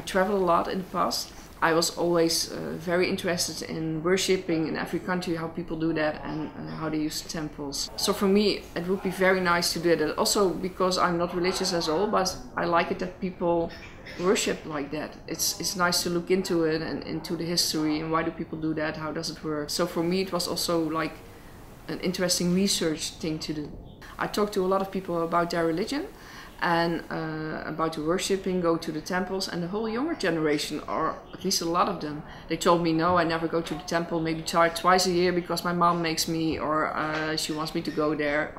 traveled a lot in the past. I was always very interested in worshipping in every country, how people do that and how they use temples. So for me, it would be very nice to do that. Also because I'm not religious at all, but I like it that people worship like that. It's nice to look into it and into the history and why do people do that, how does it work. So for me, it was also like an interesting research thing to do. I talked to a lot of people about their religion and about the worshipping, go to the temples, and the whole younger generation, or at least a lot of them, they told me, no, I never go to the temple, maybe twice a year because my mom makes me, or she wants me to go there.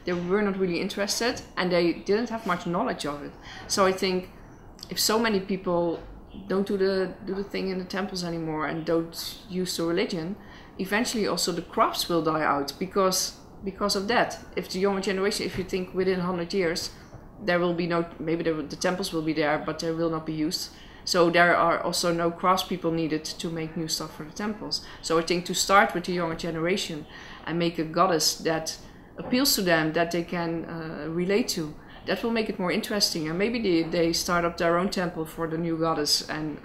They were not really interested and they didn't have much knowledge of it. So I think if so many people don't do the thing in the temples anymore and don't use the religion, eventually also the crafts will die out because of that. If the younger generation, if you think within 100 years, there will be no, maybe the temples will be there, but they will not be used. So there are also no craftspeople needed to make new stuff for the temples. So I think to start with the younger generation and make a goddess that appeals to them, that they can relate to, that will make it more interesting. And maybe they start up their own temple for the new goddess, and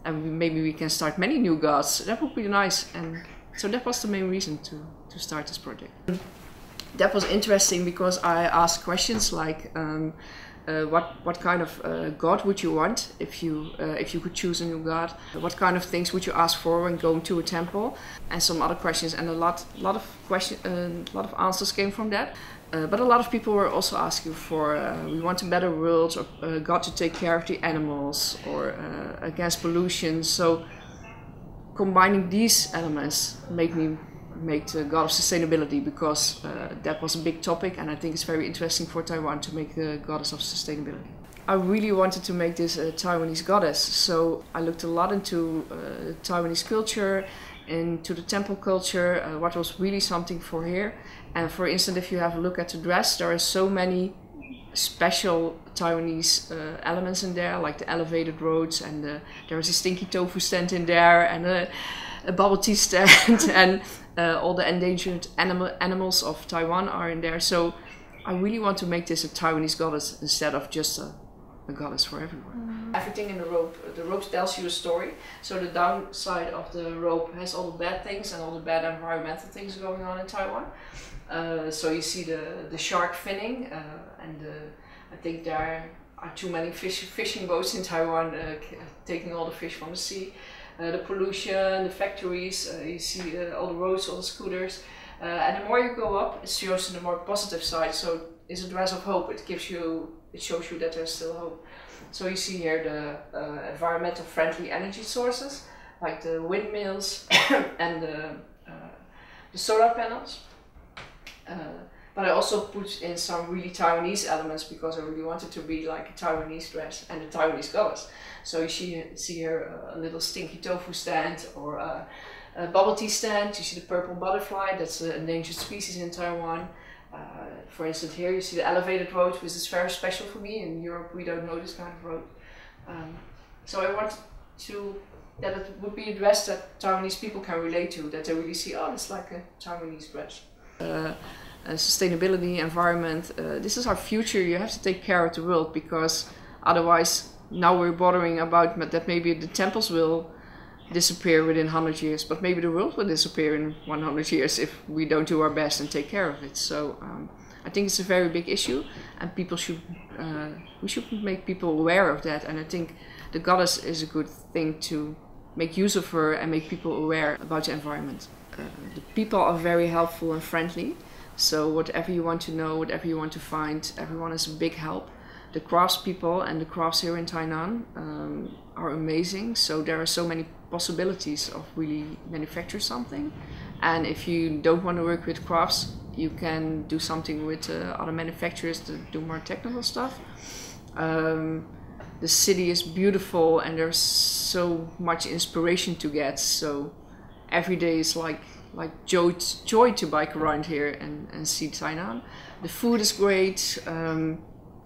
maybe we can start many new gods. That would be nice. And so that was the main reason to start this project. That was interesting because I asked questions like, what kind of god would you want if you could choose a new god? What kind of things would you ask for when going to a temple? And some other questions, and a lot of answers came from that. But a lot of people were also asking for, we want a better world, or a god to take care of the animals, or against pollution. So combining these elements make the god of sustainability, because that was a big topic, and I think it's very interesting for Taiwan to make the goddess of sustainability. I really wanted to make this a Taiwanese goddess, so I looked a lot into Taiwanese culture, into the temple culture, what was really something for here. And for instance, if you have a look at the dress, there are so many special Taiwanese elements in there, like the elevated roads, and there is a stinky tofu stand in there, and a bubble tea stand, and all the endangered animals of Taiwan are in there. So I really want to make this a Taiwanese goddess instead of just a goddess for everyone. Everything in the rope tells you a story. So the downside of the rope has all the bad things and all the bad environmental things going on in Taiwan. So you see the shark finning, and I think there are too many fishing boats in Taiwan taking all the fish from the sea. The pollution, the factories, you see all the roads, all the scooters. And the more you go up, it shows the more positive side. So it's a dress of hope. It shows you that there's still hope. So you see here the environmental friendly energy sources, like the windmills and the solar panels. But I also put in some really Taiwanese elements because I really wanted to be like a Taiwanese dress and a Taiwanese goddess. So you see here a little stinky tofu stand, or a bubble tea stand. You see the purple butterfly, that's an endangered species in Taiwan. For instance, here you see the elevated road, which is very special for me. In Europe we don't know this kind of road. So I want that it would be a dress that Taiwanese people can relate to, that they really see, oh, it's like a Taiwanese dress. Sustainability, environment, this is our future. You have to take care of the world, because otherwise now we're bothering about that maybe the temples will disappear within 100 years, but maybe the world will disappear in 100 years if we don't do our best and take care of it. So I think it's a very big issue, and people should we should make people aware of that. And I think the goddess is a good thing to make use of her and make people aware about the environment. The people are very helpful and friendly. So whatever you want to know, whatever you want to find, everyone is a big help. The craftspeople and the crafts here in Tainan are amazing. So there are so many possibilities of really manufacture something. And if you don't want to work with crafts, you can do something with other manufacturers that do more technical stuff. The city is beautiful and there's so much inspiration to get. So every day is like joy to bike around here and see Tainan. The food is great.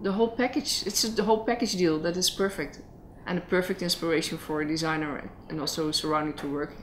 The whole package, the whole package deal that is perfect, and a perfect inspiration for a designer and also surrounding to work.